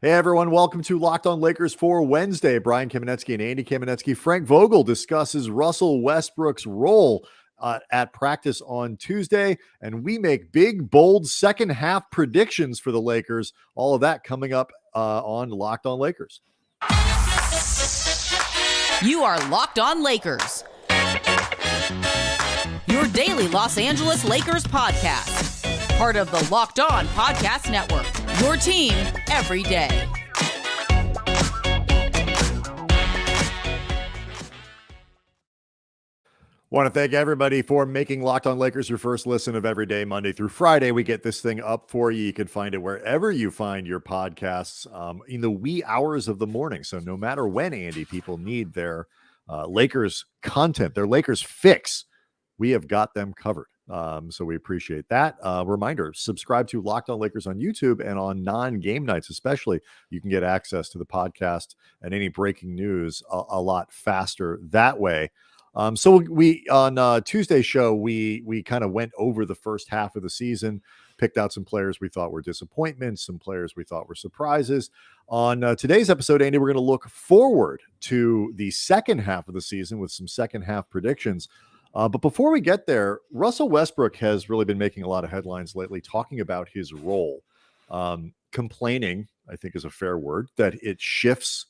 Hey, everyone. Welcome to Locked On Lakers for Wednesday. Brian Kamenetsky and Andy Kamenetsky. Frank Vogel discusses Russell Westbrook's role at practice on Tuesday, and we make big, bold second half predictions for the Lakers. All of that coming up on Locked On Lakers. You are Locked On Lakers, your daily Los Angeles Lakers podcast. Part of the Locked On Podcast Network, your team every day. Want to thank everybody for making Locked On Lakers your first listen of every day, Monday through Friday. We get this thing up for you. You can find it wherever you find your podcasts in the wee hours of the morning. So no matter when, Andy, people need their Lakers content, their Lakers fix, we have got them covered. So we appreciate that. Reminder, subscribe to Locked On Lakers on YouTube, and on non-game nights especially, you can get access to the podcast and any breaking news a lot faster that way. So we on Tuesday's show, we kind of went over the first half of the season, picked out some players we thought were disappointments, some players we thought were surprises. On today's episode, Andy, we're going to look forward to the second half of the season with some second half predictions. But before we get there, Russell Westbrook has really been making a lot of headlines lately, talking about his role, complaining, I think is a fair word, that it shifts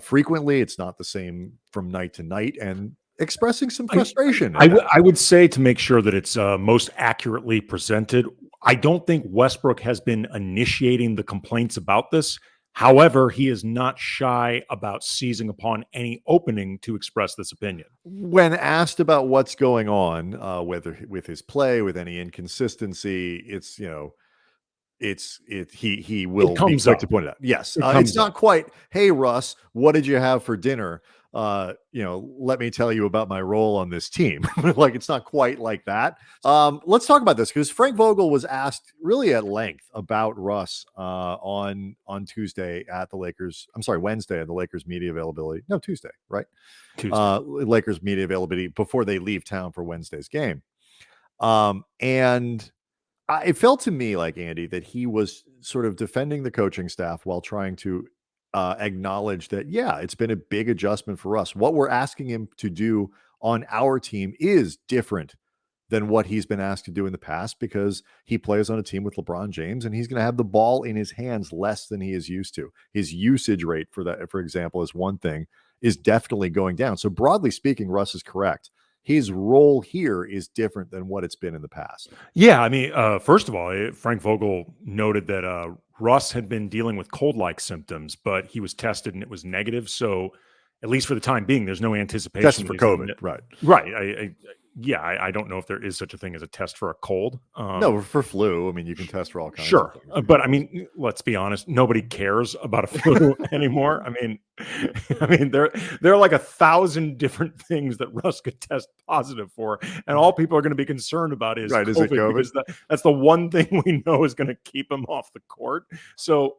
frequently. It's not the same from night to night, and expressing some frustration. I would say, to make sure that it's most accurately presented, I don't think Westbrook has been initiating the complaints about this. However, he is not shy about seizing upon any opening to express this opinion. When asked about what's going on, whether with his play, with any inconsistency, he will be quick to point it out. Yes, it's not quite, hey, Russ, what did you have for dinner? Let me tell you about my role on this team. Like, it's not quite like that. Let's talk about this, because Frank Vogel was asked really at length about Russ on Tuesday at the Lakers. I'm sorry, Wednesday at the Lakers media availability. No, Tuesday, right? Tuesday. Lakers media availability before they leave town for Wednesday's game. And it felt to me like, Andy, that he was sort of defending the coaching staff while trying to acknowledge that, yeah, it's been a big adjustment for us. What we're asking him to do on our team is different than what he's been asked to do in the past, because he plays on a team with LeBron James, and he's going to have the ball in his hands less than he is used to. His usage rate for that, for example, is one thing, is definitely going down. So broadly speaking, Russ is correct. His role here is different than what it's been in the past. Yeah, I mean, first of all, Frank Vogel noted that Russ had been dealing with cold-like symptoms, but he was tested and it was negative. So at least for the time being, there's no anticipation. Tested for COVID, right? Right. I don't know if there is such a thing as a test for a cold. No, for flu. I mean, you can test for all kinds. Sure, of things. But I mean, let's be honest. Nobody cares about a flu anymore. I mean, there are like 1,000 different things that Russ could test positive for, and all people are going to be concerned about is right. COVID, Is it COVID? Because that's the one thing we know is going to keep him off the court. So.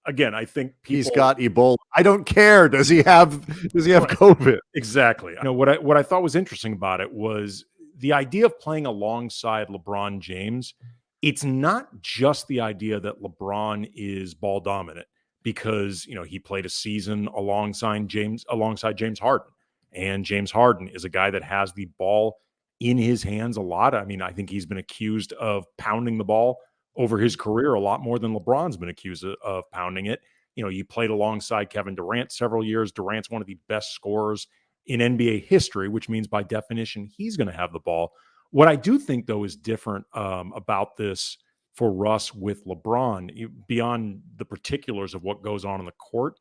Again, I think he's got Ebola. I don't care. Does he have COVID? Exactly. What I thought was interesting about it was the idea of playing alongside LeBron James. It's not just the idea that LeBron is ball dominant, because he played a season alongside James Harden, and James Harden is a guy that has the ball in his hands a lot. I mean, I think he's been accused of pounding the ball over his career a lot more than LeBron's been accused of pounding it. You played alongside Kevin Durant several years. Durant's one of the best scorers in NBA history, which means by definition, he's going to have the ball. What I do think, though, is different about this for Russ with LeBron, beyond the particulars of what goes on the court,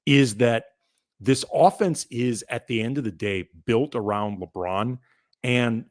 is that this offense is, at the end of the day, built around LeBron. And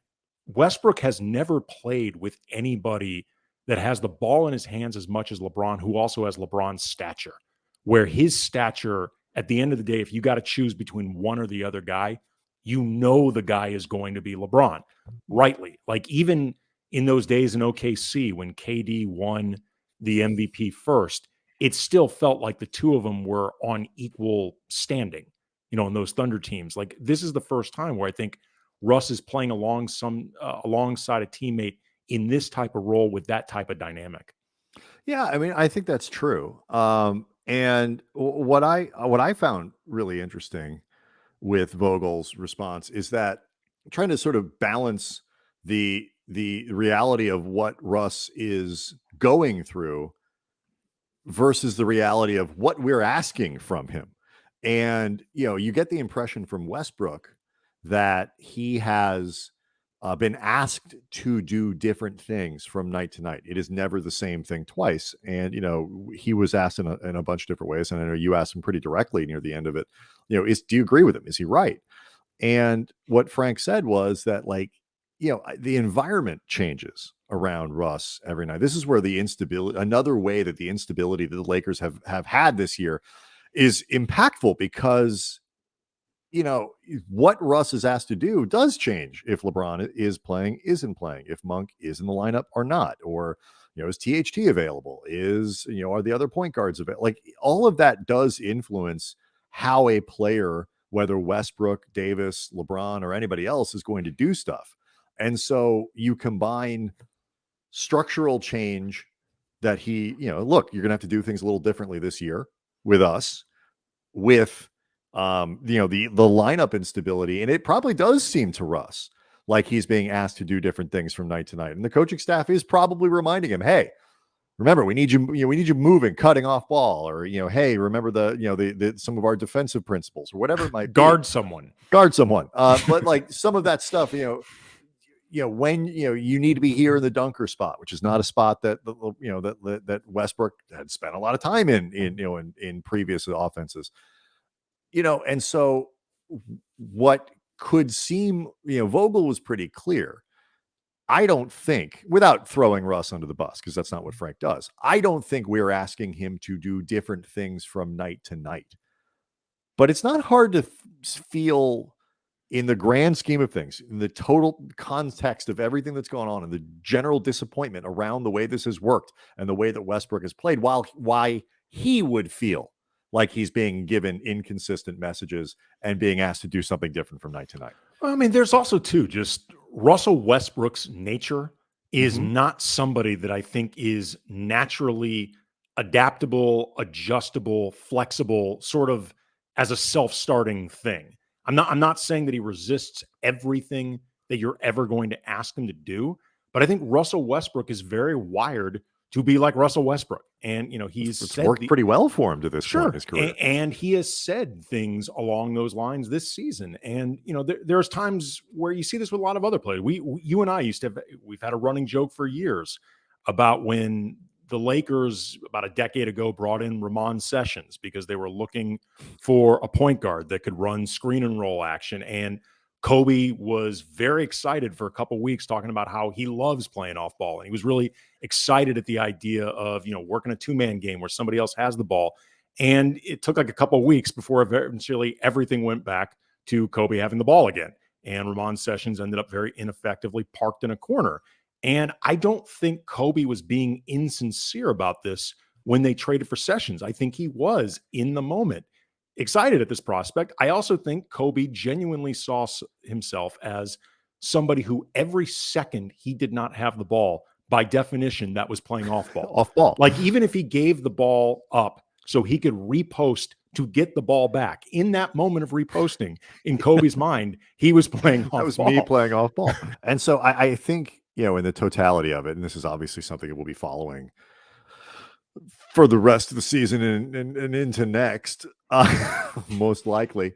Westbrook has never played with anybody that has the ball in his hands as much as LeBron, who also has LeBron's stature, where his stature, at the end of the day, if you got to choose between one or the other guy, the guy is going to be LeBron, rightly. Like, even in those days in OKC, when KD won the MVP first, it still felt like the two of them were on equal standing, in those Thunder teams. Like, this is the first time where I think Russ is playing alongside a teammate in this type of role with that type of dynamic. Yeah, I mean, I think that's true. And what I found really interesting with Vogel's response is that trying to sort of balance the reality of what Russ is going through versus the reality of what we're asking from him. And you get the impression from Westbrook that he has been asked to do different things from night to night. It is never the same thing twice. And he was asked in a bunch of different ways, and I know you asked him pretty directly near the end of it. Do you agree with him? Is he right? And what Frank said was that, the environment changes around Russ every night. This is where the instability, another way that the instability that the Lakers have had this year is impactful, because what Russ is asked to do does change if LeBron is playing, isn't playing, if Monk is in the lineup or not, or is THT available, are the other point guards available? Like, all of that does influence how a player, whether Westbrook, Davis, LeBron, or anybody else, is going to do stuff. And so you combine structural change that look, you're gonna have to do things a little differently this year with us, with the lineup instability, and it probably does seem to Russ like he's being asked to do different things from night to night, and the coaching staff is probably reminding him, hey, remember, we need you moving, cutting off ball, or hey, remember the some of our defensive principles, or whatever it might guard be. someone But like some of that stuff, when you need to be here in the dunker spot, which is not a spot that that Westbrook had spent a lot of time in previous offenses. And so what could seem, Vogel was pretty clear. I don't think, without throwing Russ under the bus, because that's not what Frank does, I don't think we're asking him to do different things from night to night. But it's not hard to feel, in the grand scheme of things, in the total context of everything that's going on, and the general disappointment around the way this has worked and the way that Westbrook has played, why he would feel like he's being given inconsistent messages and being asked to do something different from night to night. I mean, there's also too, just Russell Westbrook's nature is not somebody that I think is naturally adaptable, adjustable, flexible, sort of as a self-starting thing. I'm not saying that he resists everything that you're ever going to ask him to do, but I think Russell Westbrook is very wired to be like Russell Westbrook. And, it's worked pretty well for him to this point in his career. And he has said things along those lines this season. And, there's times where you see this with a lot of other players. You and I we've had a running joke for years about when the Lakers about a decade ago brought in Ramon Sessions because they were looking for a point guard that could run screen and roll action. And Kobe was very excited for a couple of weeks, talking about how he loves playing off ball. And he was really excited at the idea of, working a two-man game where somebody else has the ball. And it took like a couple of weeks before eventually everything went back to Kobe having the ball again. And Ramon Sessions ended up very ineffectively parked in a corner. And I don't think Kobe was being insincere about this when they traded for Sessions. I think he was, in the moment, excited at this prospect. I also think Kobe genuinely saw himself as somebody who every second he did not have the ball, by definition, that was playing off ball. Off ball. Like, even if he gave the ball up so he could repost to get the ball back, in that moment of reposting, in Kobe's mind, he was playing off ball. That was me playing off ball. And so I think, in the totality of it, and this is obviously something that we'll be following for the rest of the season and into next, most likely.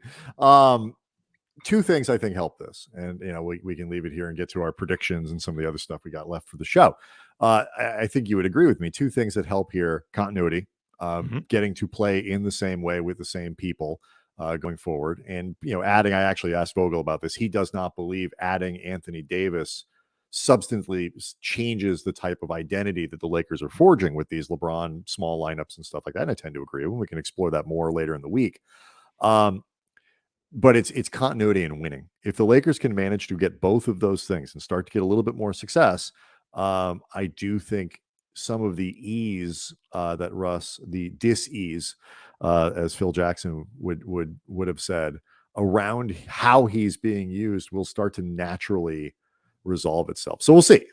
Two things I think help this, and we can leave it here and get to our predictions and some of the other stuff we got left for the show. I think you would agree with me. Two things that help here: continuity, getting to play in the same way with the same people going forward, and adding. I actually asked Vogel about this. He does not believe adding Anthony Davis substantially changes the type of identity that the Lakers are forging with these LeBron small lineups and stuff like that. And I tend to agree. We can explore that more later in the week. But it's continuity and winning. If the Lakers can manage to get both of those things and start to get a little bit more success, I do think some of the ease that Russ, the dis-ease, as Phil Jackson would have said, around how he's being used will start to naturally resolve itself. So we'll see.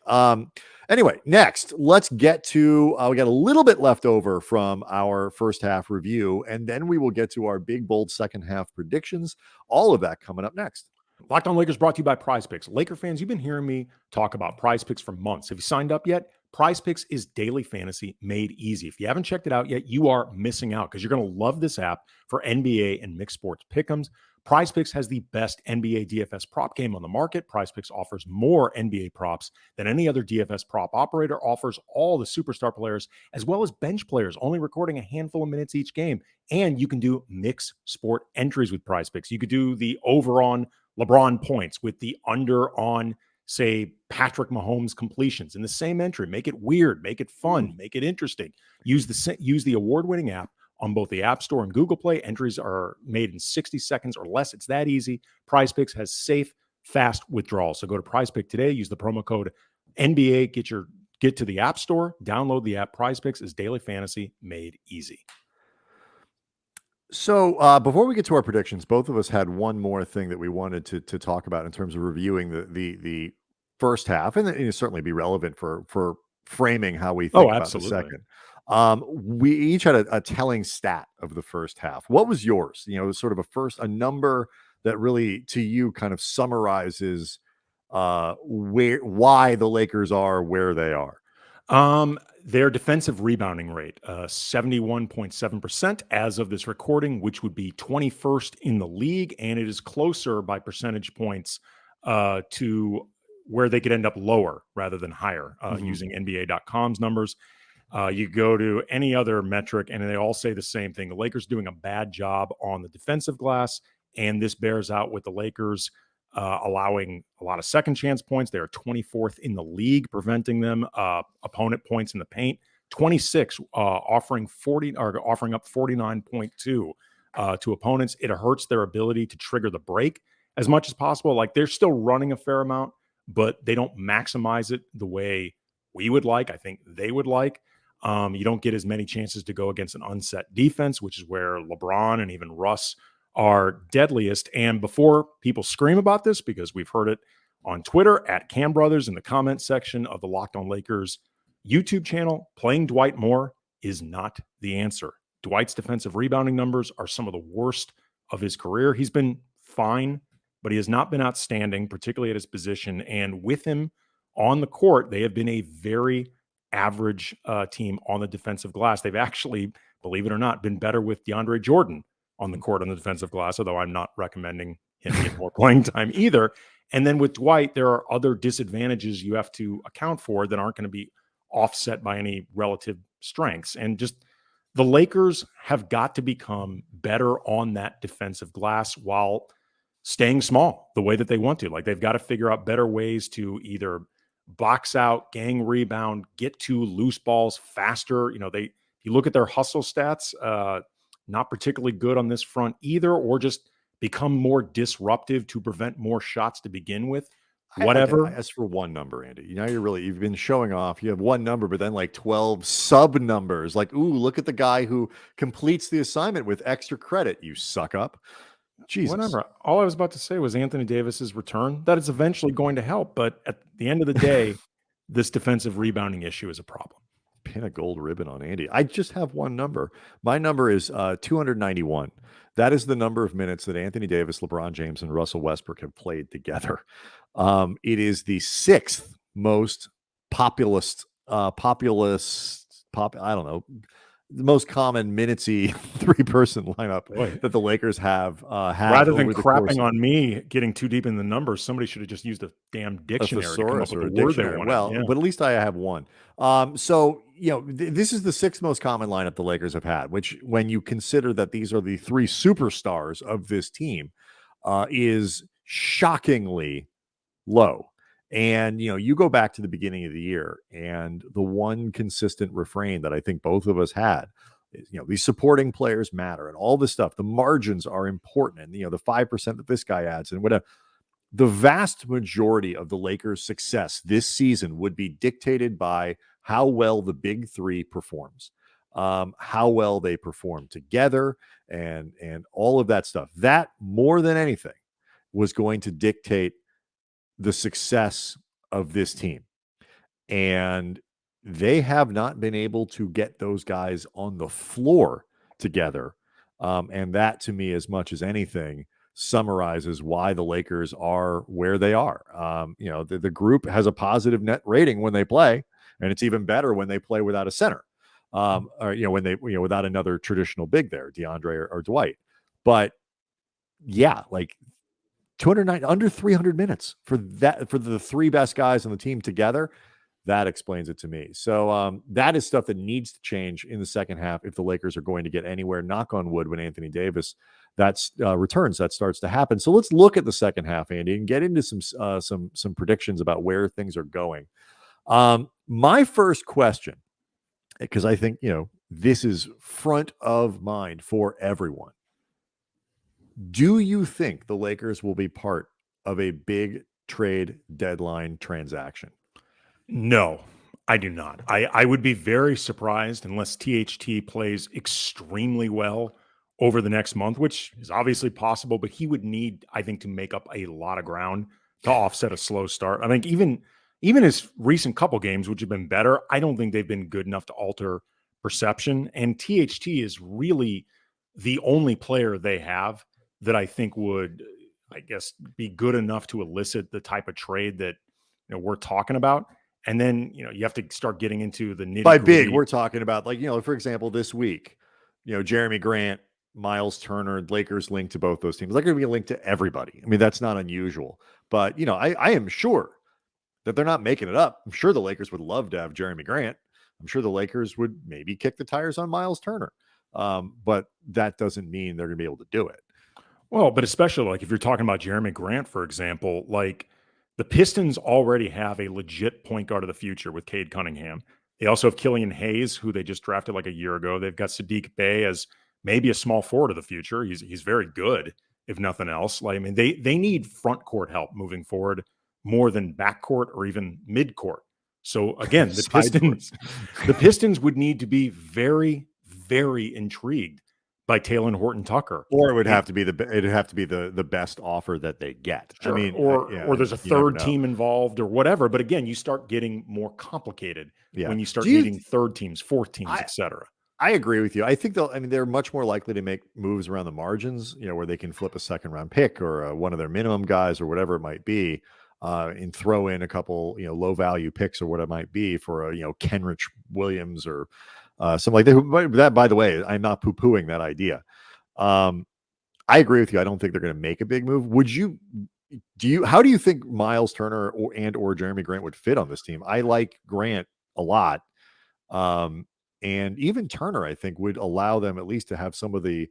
Anyway, next, let's get to, we got a little bit left over from our first half review, and then we will get to our big, bold second half predictions. All of that coming up next. Locked On Lakers brought to you by Prize Picks. Laker fans, you've been hearing me talk about Prize Picks for months. Have you signed up yet? Prize Picks is daily fantasy made easy. If you haven't checked it out yet, you are missing out because you're going to love this app for NBA and mixed sports pick'ems. Prize Picks has the best NBA DFS prop game on the market. Prize Picks offers more NBA props than any other DFS prop operator, offers all the superstar players as well as bench players, only recording a handful of minutes each game. And you can do mixed sport entries with Prize Picks. You could do the over on LeBron points with the under on, say, Patrick Mahomes completions in the same entry. Make it weird, make it fun, make it interesting. Use the award-winning app on both the App Store and Google Play. Entries are made in 60 seconds or less. It's that easy. Prize Picks has safe, fast withdrawals. So go to Prize Pick today, use the promo code NBA, get to the App Store, download the app. Prize Picks is daily fantasy made easy. So before we get to our predictions, both of us had one more thing that we wanted to talk about in terms of reviewing the first half, and it'll certainly be relevant for framing how we think about the second. We each had a telling stat of the first half. What was yours? Sort of a number that really to you kind of summarizes why the Lakers are where they are. Their defensive rebounding rate, 71.7% as of this recording, which would be 21st in the league. And it is closer by percentage points to where they could end up lower rather than higher using NBA.com's numbers. You go to any other metric and they all say the same thing. The Lakers doing a bad job on the defensive glass. And this bears out with the Lakers allowing a lot of second chance points. They are 24th in the league, preventing them opponent points in the paint. 26 offering up 49.2 to opponents. It hurts their ability to trigger the break as much as possible. Like they're still running a fair amount, but they don't maximize it the way we would like. I think they would like. You don't get as many chances to go against an unset defense, which is where LeBron and even Russ are deadliest. And before people scream about this, because we've heard it on Twitter at Cam Brothers in the comment section of the Locked On Lakers YouTube channel, playing Dwight more is not the answer. Dwight's defensive rebounding numbers are some of the worst of his career. He's been fine, but he has not been outstanding, particularly at his position. And with him on the court, they have been a very average team on the defensive glass. They've actually, believe it or not, been better with DeAndre Jordan on the court on the defensive glass, although I'm not recommending him get more playing time either. And then with Dwight, there are other disadvantages you have to account for that aren't going to be offset by any relative strengths. And just the Lakers have got to become better on that defensive glass while staying small the way that they want to. Like they've got to figure out better ways to either box out, gang rebound, get to loose balls faster. You look at their hustle stats, not particularly good on this front either, or just become more disruptive to prevent more shots to begin with. Whatever. As for one number, Andy, you've been showing off. You have one number, but then like 12 sub numbers. Like, ooh, look at the guy who completes the assignment with extra credit. You suck up. Jesus. Whatever. All I was about to say was Anthony Davis's return. That is eventually going to help, but at the end of the day, this defensive rebounding issue is a problem. Pin a gold ribbon on Andy. I just have one number. My number is 291. That is the number of minutes that Anthony Davis, LeBron James, and Russell Westbrook have played together. It is the sixth most the most common minutesy three-person lineup that the Lakers have had. Rather than crapping on me getting too deep in the numbers, somebody should have just used a damn dictionary to come up with the word they wanted. Well, but at least I have one. So, this is the sixth most common lineup the Lakers have had, which when you consider that these are the three superstars of this team, is shockingly low. And, you go back to the beginning of the year and the one consistent refrain that I think both of us had is, these supporting players matter and all this stuff. The margins are important. And, the 5% that this guy adds and whatever. The vast majority of the Lakers' success this season would be dictated by how well the big three performs, how well they perform together and all of that stuff. That more than anything was going to dictate the success of this team. And they have not been able to get those guys on the floor together. And that, to me, as much as anything, summarizes why the Lakers are where they are. The group has a positive net rating when they play, and it's even better when they play without a center. Without another traditional big there, DeAndre or Dwight. But yeah, like 209 under 300 minutes for the three best guys on the team together. That explains it to me. So that is stuff that needs to change in the second half if the Lakers are going to get anywhere. Knock on wood when Anthony Davis returns, that starts to happen. So let's look at the second half, Andy, and get into some predictions about where things are going. My first question, because I think this is front of mind for everyone. Do you think the Lakers will be part of a big trade deadline transaction? No, I do not. I would be very surprised unless THT plays extremely well over the next month, which is obviously possible, but he would need, I think, to make up a lot of ground to offset a slow start. I think even his recent couple games, which have been better, I don't think they've been good enough to alter perception. And THT is really the only player they have that I think would, I guess, be good enough to elicit the type of trade that we're talking about. And then, you have to start getting into the nitty-gritty. By big, we're talking about, like, for example, this week, Jeremy Grant, Miles Turner, Lakers linked to both those teams. They're going to be linked to everybody. I mean, that's not unusual. But, I am sure that they're not making it up. I'm sure the Lakers would love to have Jeremy Grant. I'm sure the Lakers would maybe kick the tires on Miles Turner. But that doesn't mean they're going to be able to do it. Well, but especially like if you're talking about Jeremy Grant, for example, like the Pistons already have a legit point guard of the future with Cade Cunningham. They also have Killian Hayes, who they just drafted like a year ago. They've got Sadiq Bey as maybe a small forward of the future. He's very good, if nothing else. Like, I mean, they need front court help moving forward more than backcourt or even mid court. So again, the Pistons would need to be very, very intrigued by Taylor and Horton-Tucker, or it would have to be the best offer that they get. Sure. I mean, or there's a third team involved or whatever. But again, you start getting more complicated when you start needing third teams, fourth teams, etc. I agree with you. I think they're much more likely to make moves around the margins, where they can flip a second round pick or one of their minimum guys or whatever it might be, and throw in a couple, low value picks or what it might be for a, Kenrich Williams or something like that. That, by the way, I'm not poo-pooing that idea. I agree with you. I don't think they're going to make a big move. How do you think Miles Turner or Jeremy Grant would fit on this team? I like Grant a lot. And even Turner, I think, would allow them at least to have some of the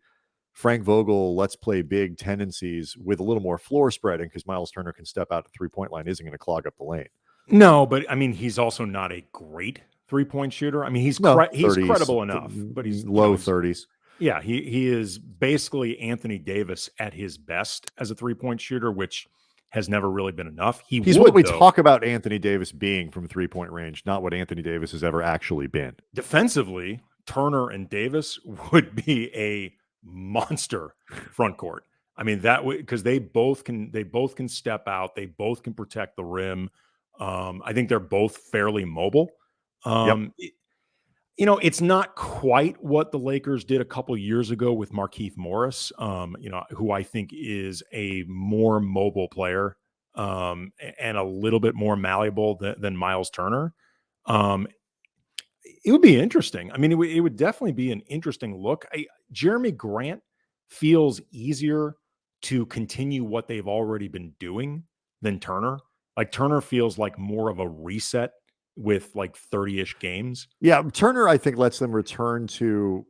Frank Vogel, let's play big tendencies with a little more floor spreading, because Miles Turner can step out to 3-point line, isn't going to clog up the lane. No, but I mean, he's also not a great 3-point shooter. I mean, he's credible enough, but he's low 30s. Yeah, he is basically Anthony Davis at his best as a 3-point shooter, which has never really been enough. He's what we talk about Anthony Davis being from 3-point range, not what Anthony Davis has ever actually been. Defensively, Turner and Davis would be a monster front court. I mean, that way, because they both can step out, they both can protect the rim. I think they're both fairly mobile. It's not quite what the Lakers did a couple years ago with Markieff Morris, who I think is a more mobile player and a little bit more malleable than Miles Turner. It would be interesting. I mean, it would definitely be an interesting look. Jeremy Grant feels easier to continue what they've already been doing than Turner. Like Turner feels like more of a reset with like 30-ish games. Yeah, Turner, I think, lets them return to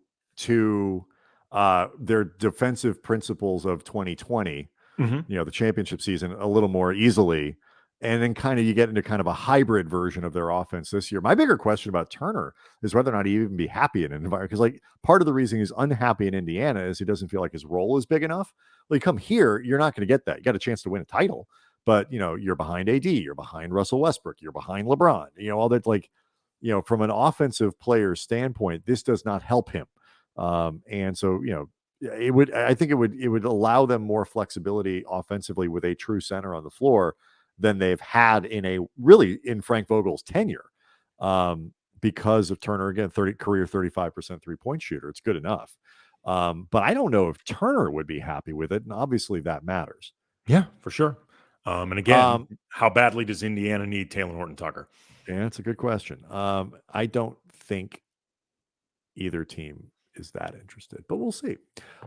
their defensive principles of 2020, the championship season, a little more easily. And then you get into kind of a hybrid version of their offense this year. My bigger question about Turner is whether or not he even be happy in an environment. Because like part of the reason he's unhappy in Indiana is he doesn't feel like his role is big enough. Well, you come here, you're not going to get that. You got a chance to win a title, but you're behind AD, you're behind Russell Westbrook, you're behind LeBron, all that, from an offensive player standpoint, this does not help him. And so, I think it would allow them more flexibility offensively with a true center on the floor. than they've had in Frank Vogel's tenure. Because of Turner, again, career 35% 3-point shooter. It's good enough. But I don't know if Turner would be happy with it. And obviously that matters. Yeah, for sure. And again, how badly does Indiana need Taylor Horton-Tucker? Yeah, it's a good question. I don't think either team is that interested, but we'll see.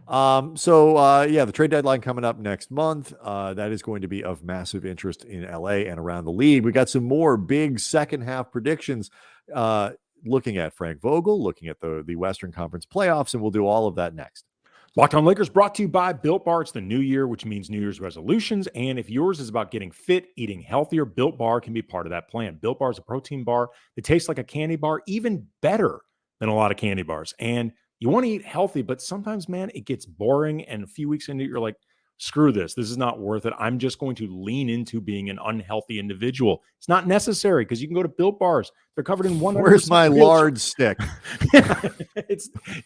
The trade deadline coming up next month. That is going to be of massive interest in LA and around the league. We got some more big second half predictions, looking at Frank Vogel, looking at the Western Conference playoffs, and we'll do all of that next. Locked On Lakers brought to you by Built Bar. It's the new year, which means New Year's resolutions. And if yours is about getting fit, eating healthier, Built Bar can be part of that plan. Built Bar is a protein bar that tastes like a candy bar, even better than a lot of candy bars. And you want to eat healthy, but sometimes, man, it gets boring. And a few weeks into it, you're like, screw this. This is not worth it. I'm just going to lean into being an unhealthy individual. It's not necessary because you can go to Built Bars. They're covered in 100%. Where's my lard stick?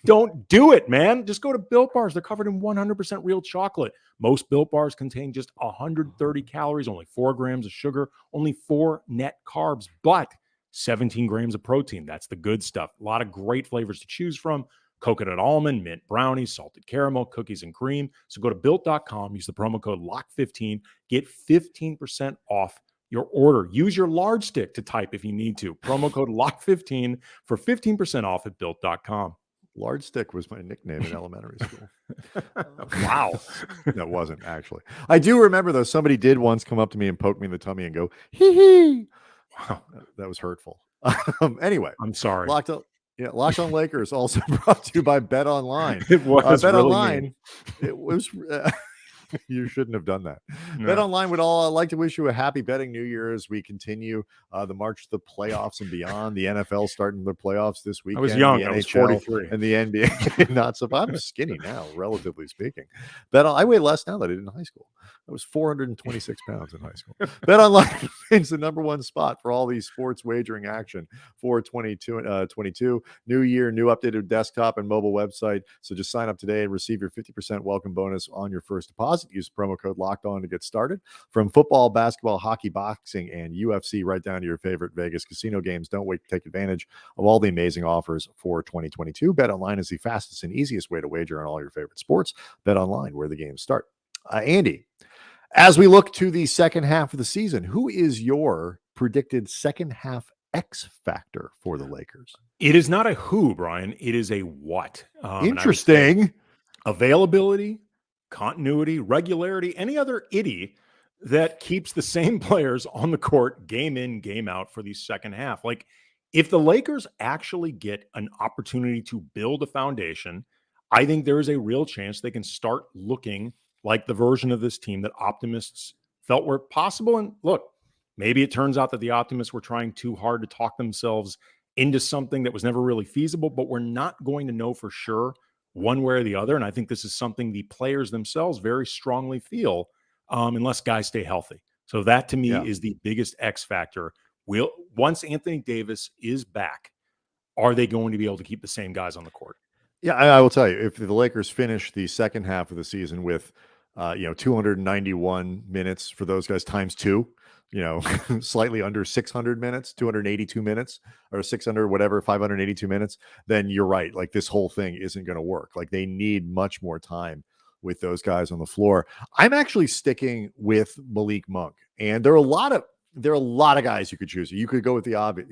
Don't do it, man. Just go to Built Bars. They're covered in 100% real chocolate. Most Built Bars contain just 130 calories, only 4 grams of sugar, only 4 net carbs, but 17 grams of protein. That's the good stuff. A lot of great flavors to choose from. Coconut almond, mint brownies, salted caramel, cookies and cream. So go to built.com, use the promo code LOCK15, get 15% off your order. Use your large stick to type if you need to. Promo code LOCK15 for 15% off at built.com. Large stick was my nickname in elementary school. Wow. That wasn't actually. I do remember though, somebody did once come up to me and poke me in the tummy and go, hee hee. Wow. That was hurtful. Anyway. I'm sorry. Locked On Lakers, also brought to you by Bet Online. It was Bet really Online. mean. It was. You shouldn't have done that. No. Bet Online would all like to wish you a happy betting New Year as we continue the march to the playoffs and beyond. The NFL starting the playoffs this weekend. I was young. The I was NHL 43. and the NBA. Not so. I'm skinny now, relatively speaking. I weigh less now than I did in high school. I was 426 pounds in high school. Bet Online remains the number one spot for all these sports wagering action for 2022. New year, new updated desktop and mobile website. So just sign up today and receive your 50% welcome bonus on your first deposit. Use promo code Locked On to get started. From football, basketball, hockey, boxing, and UFC, right down to your favorite Vegas casino games. Don't wait to take advantage of all the amazing offers for 2022. Bet Online is the fastest and easiest way to wager on all your favorite sports. Bet Online, where the games start. Andy, as we look to the second half of the season, who is your predicted second half X factor for the Lakers? It is not a who, Brian. It is a what. Interesting. Availability, continuity, regularity, any other itty that keeps the same players on the court game in, game out for the second half. Like, if the Lakers actually get an opportunity to build a foundation, I think there is a real chance they can start looking like the version of this team that optimists felt were possible. And look, maybe it turns out that the optimists were trying too hard to talk themselves into something that was never really feasible, but we're not going to know for sure one way or the other. And I think this is something the players themselves very strongly feel, unless guys stay healthy. So that to me is the biggest X factor. Once Anthony Davis is back, are they going to be able to keep the same guys on the court? Yeah, I will tell you, if the Lakers finish the second half of the season with 291 minutes for those guys times 2, slightly under 600 minutes, 282 minutes or 600, whatever, 582 minutes, then you're right. Like, this whole thing isn't going to work. Like, they need much more time with those guys on the floor. I'm actually sticking with Malik Monk, and there are a lot of guys you could choose. You could go with the obvious,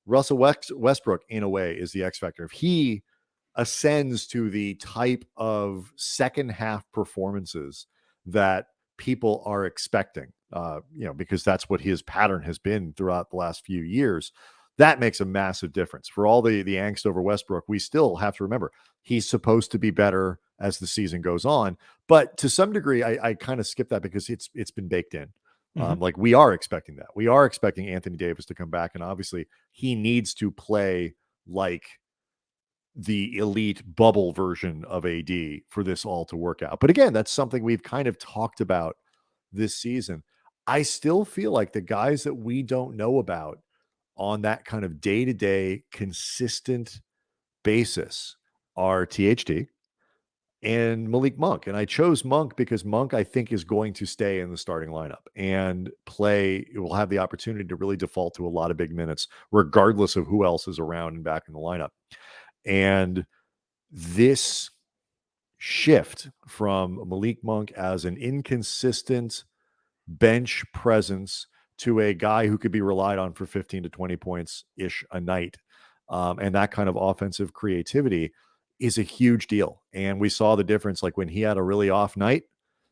Russell Westbrook in a way is the X factor. If he ascends to the type of second half performances that people are expecting, because that's what his pattern has been throughout the last few years, that makes a massive difference. For all the angst over Westbrook, we still have to remember he's supposed to be better as the season goes on. But to some degree, I kind of skip that because it's been baked in. Like, we are expecting that. We are expecting Anthony Davis to come back, and obviously he needs to play like the elite bubble version of AD for this all to work out. But again, that's something we've kind of talked about this season. I still feel like the guys that we don't know about on that kind of day-to-day consistent basis are THD and Malik Monk. And I chose Monk because Monk, I think, is going to stay in the starting lineup and will have the opportunity to really default to a lot of big minutes, regardless of who else is around and back in the lineup. And this shift from Malik Monk as an inconsistent bench presence to a guy who could be relied on for 15 to 20 points ish a night, and that kind of offensive creativity is a huge deal. And we saw the difference, like when he had a really off night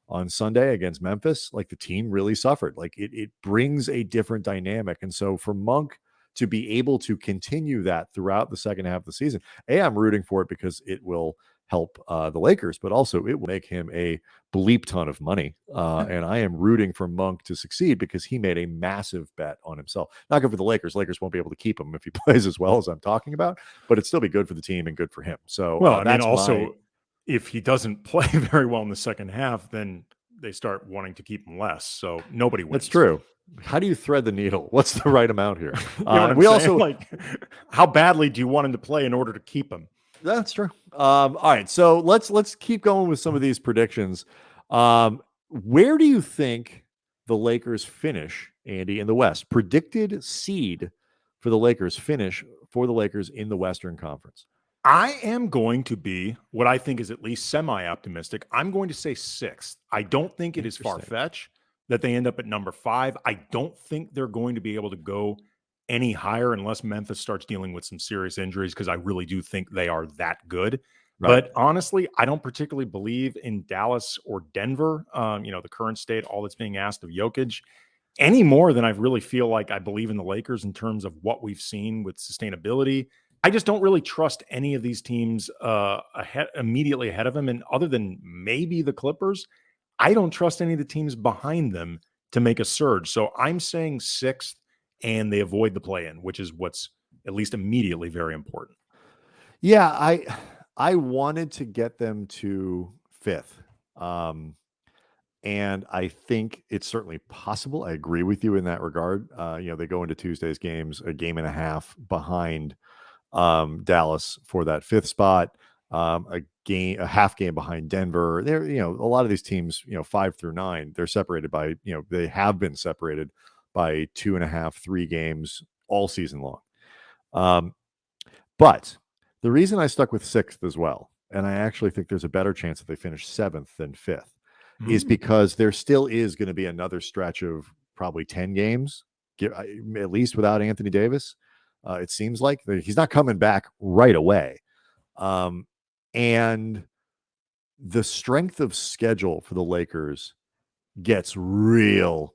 on Sunday against Memphis, like the team really suffered. Like it brings a different dynamic. And so for Monk to be able to continue that throughout the second half of the season, I'm rooting for it because it will help the Lakers, but also it will make him a bleep ton of money. And I am rooting for Monk to succeed because he made a massive bet on himself. Not good for the Lakers. Lakers won't be able to keep him if he plays as well as I'm talking about, but it'd still be good for the team and good for him. So, well, I mean, also, if he doesn't play very well in the second half, then they start wanting to keep him less. So nobody wins. That's true. How do you thread the needle? What's the right amount here? We also like, how badly do you want him to play in order to keep him? That's true. All right, so let's keep going with some of these predictions. Where do you think the Lakers finish, Andy, in the West? Predicted seed for the Lakers finish for the Lakers in the Western Conference. I am going to be what I think is at least semi-optimistic. I'm going to say 6th. I don't think it is far-fetched that they end up at number 5. I don't think they're going to be able to go any higher unless Memphis starts dealing with some serious injuries, because I really do think they are that good. Right. But honestly, I don't particularly believe in Dallas or Denver, the current state, all that's being asked of Jokic, any more than I really feel like I believe in the Lakers in terms of what we've seen with sustainability. I just don't really trust any of these teams immediately ahead of them. And other than maybe the Clippers, I don't trust any of the teams behind them to make a surge. So I'm saying 6th, and they avoid the play-in, which is what's at least immediately very important. Yeah, I wanted to get them to 5th. And I think it's certainly possible. I agree with you in that regard. They go into Tuesday's games a game and a half behind Dallas for that 5th spot, a half game behind Denver. There, a lot of these teams, 5 through 9, they're separated by, they have been separated by 2.5, 3 games all season long. But the reason I stuck with 6th as well, and I actually think there's a better chance that they finish 7th than 5th, is because there still is going to be another stretch of probably 10 games, at least without Anthony Davis. It seems like he's not coming back right away. And the strength of schedule for the Lakers gets real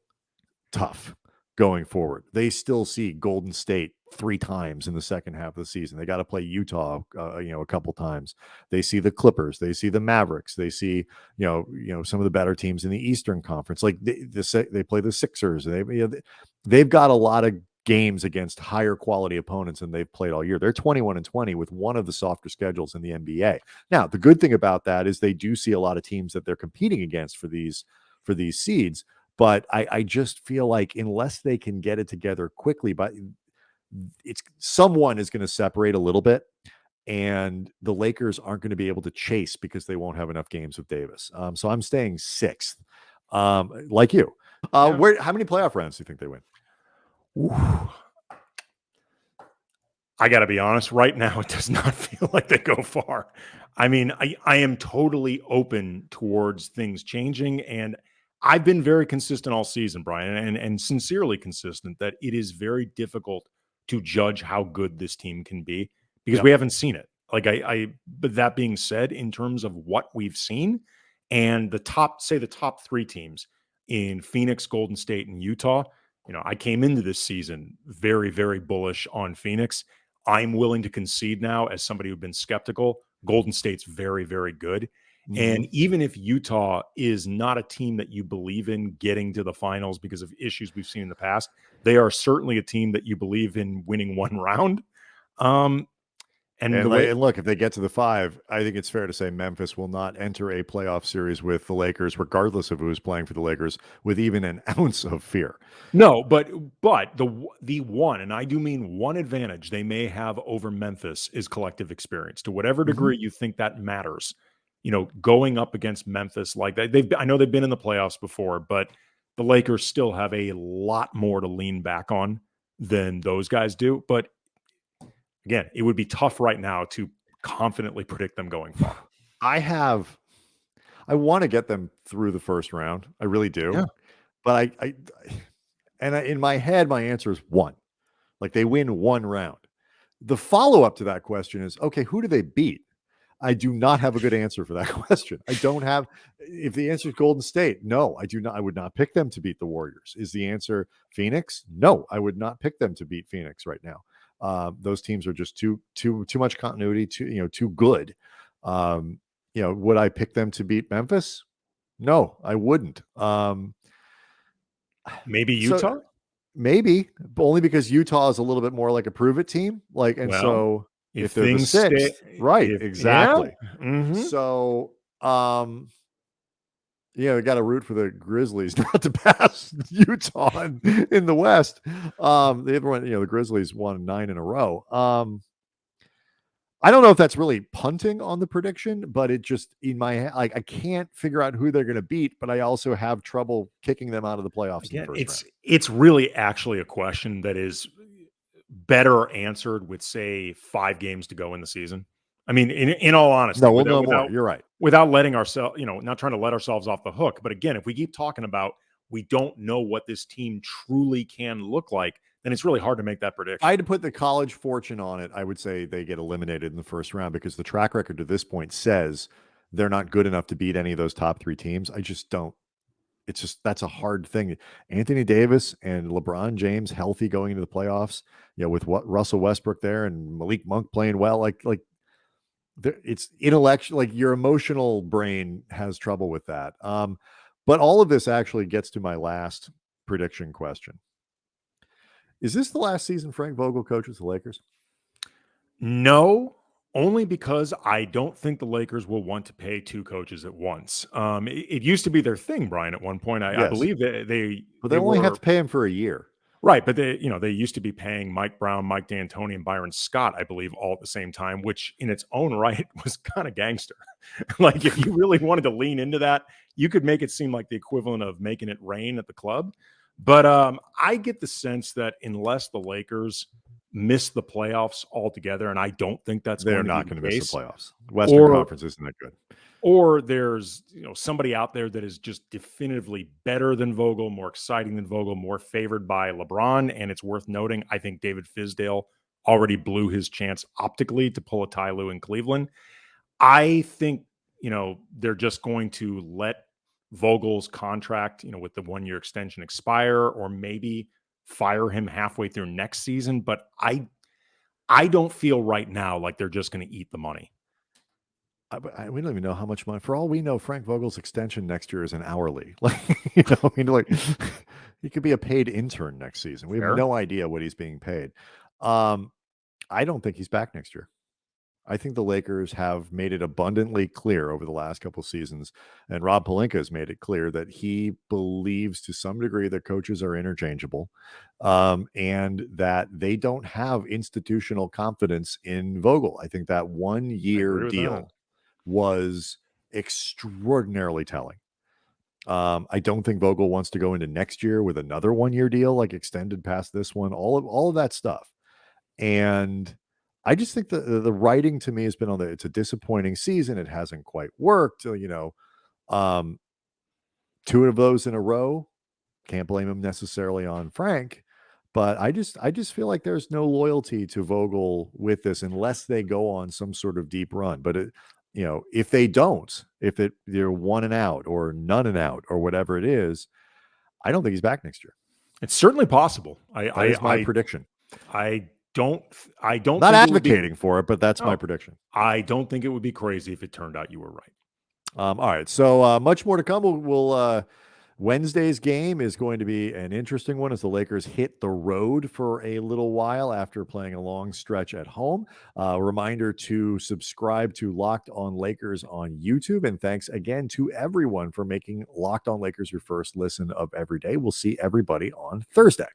tough going forward. They still see Golden State 3 times in the second half of the season. They got to play Utah, a couple times. They see the Clippers. They see the Mavericks. They see, some of the better teams in the Eastern Conference. Like they play the Sixers. They've got a lot of games against higher quality opponents than they've played all year. They're 21-20 with one of the softer schedules in the NBA. Now, the good thing about that is they do see a lot of teams that they're competing against for these seeds. But I just feel like unless they can get it together quickly, but someone is going to separate a little bit, and the Lakers aren't going to be able to chase because they won't have enough games with Davis. So I'm staying 6th, like you. How many playoff rounds do you think they win? Ooh. I got to be honest, right now, it does not feel like they go far. I mean, I am totally open towards things changing, and I've been very consistent all season, Brian, and sincerely consistent that it is very difficult to judge how good this team can be because we haven't seen it. Like but that being said, in terms of what we've seen and the top 3 teams in Phoenix, Golden State, and Utah, I came into this season very, very bullish on Phoenix. I'm willing to concede now, as somebody who's been skeptical, Golden State's very, very good. And even if Utah is not a team that you believe in getting to the finals because of issues we've seen in the past, they are certainly a team that you believe in winning one round. And look, if they get to the 5, I think it's fair to say Memphis will not enter a playoff series with the Lakers, regardless of who's playing for the Lakers, with even an ounce of fear. No, but the one, and I do mean one advantage they may have over Memphis is collective experience. To whatever degree you think that matters, going up against Memphis like that. I know they've been in the playoffs before, but the Lakers still have a lot more to lean back on than those guys do. But again, it would be tough right now to confidently predict them going far. I want to get them through the first round. I really do. Yeah. But in my head, my answer is 1. Like they win 1 round. The follow-up to that question is, okay, who do they beat? I do not have a good answer for that question. I don't have, if the answer is Golden State, no, I do not. I would not pick them to beat the Warriors. Is the answer Phoenix? No, I would not pick them to beat Phoenix right now. Those teams are just too much continuity, too good. Would I pick them to beat Memphis? No, I wouldn't. Maybe Utah? Maybe, but only because Utah is a little bit more like a prove it team. So if they're the 6th, right? Exactly. Yeah. Mm-hmm. So, we got to root for the Grizzlies not to pass Utah in the West. The Grizzlies won 9 in a row. I don't know if that's really punting on the prediction, but it just in my head, I can't figure out who they're going to beat, but I also have trouble kicking them out of the playoffs. Again, in the first round. It's really actually a question that is better answered with, say, 5 games to go in the season. I mean, in all honesty, no, we'll know more. You're right. Without letting ourselves, not trying to let ourselves off the hook. But again, if we keep talking about we don't know what this team truly can look like, then it's really hard to make that prediction. I had to put the college fortune on it. I would say they get eliminated in the first round because the track record to this point says they're not good enough to beat any of those top 3 teams. I just don't. It's just, that's a hard thing. Anthony Davis and LeBron James healthy going into the playoffs, with what Russell Westbrook there and Malik Monk playing well, it's intellectual, your emotional brain has trouble with that. But all of this actually gets to my last prediction question. Is this the last season Frank Vogel coaches the Lakers? No, only because I don't think the Lakers will want to pay 2 coaches at once. It used to be their thing, Brian, at one point. I believe that they only have to pay him for a year. Right, but they used to be paying Mike Brown, Mike D'Antoni, and Byron Scott, I believe, all at the same time, which in its own right was kind of gangster. If you really wanted to lean into that, you could make it seem like the equivalent of making it rain at the club. But I get the sense that unless the Lakers miss the playoffs altogether, and I don't think they're not going to miss the playoffs. Western Conference isn't that good. Or there's somebody out there that is just definitively better than Vogel, more exciting than Vogel, more favored by LeBron. And it's worth noting, I think David Fizdale already blew his chance optically to pull a Ty Lue in Cleveland. I think, they're just going to let Vogel's contract, with the 1-year extension expire, or maybe fire him halfway through next season. But I don't feel right now like they're just going to eat the money. We don't even know how much money. For all we know, Frank Vogel's extension next year is an hourly. He could be a paid intern next season. We have no idea what he's being paid. I don't think he's back next year. I think the Lakers have made it abundantly clear over the last couple of seasons, and Rob Pelinka has made it clear that he believes to some degree that coaches are interchangeable, and that they don't have institutional confidence in Vogel. I think that 1-year deal was extraordinarily telling. I don't think Vogel wants to go into next year with another 1-year deal, extended past this one, all of that stuff. And I just think the writing to me has been it's a disappointing season. It hasn't quite worked. 2 of those in a row. Can't blame him necessarily on Frank, but I just feel like there's no loyalty to Vogel with this unless they go on some sort of deep run. But if they don't, they're 1 and out or none and out or whatever it is, I don't think he's back next year. It's certainly possible. That is my prediction. I don't not advocating for it, but that's my prediction. I don't think it would be crazy if it turned out you were right. All right. So much more to come. We'll Wednesday's game is going to be an interesting one as the Lakers hit the road for a little while after playing a long stretch at home. Reminder to subscribe to Locked On Lakers on YouTube. And thanks again to everyone for making Locked On Lakers your first listen of every day. We'll see everybody on Thursday.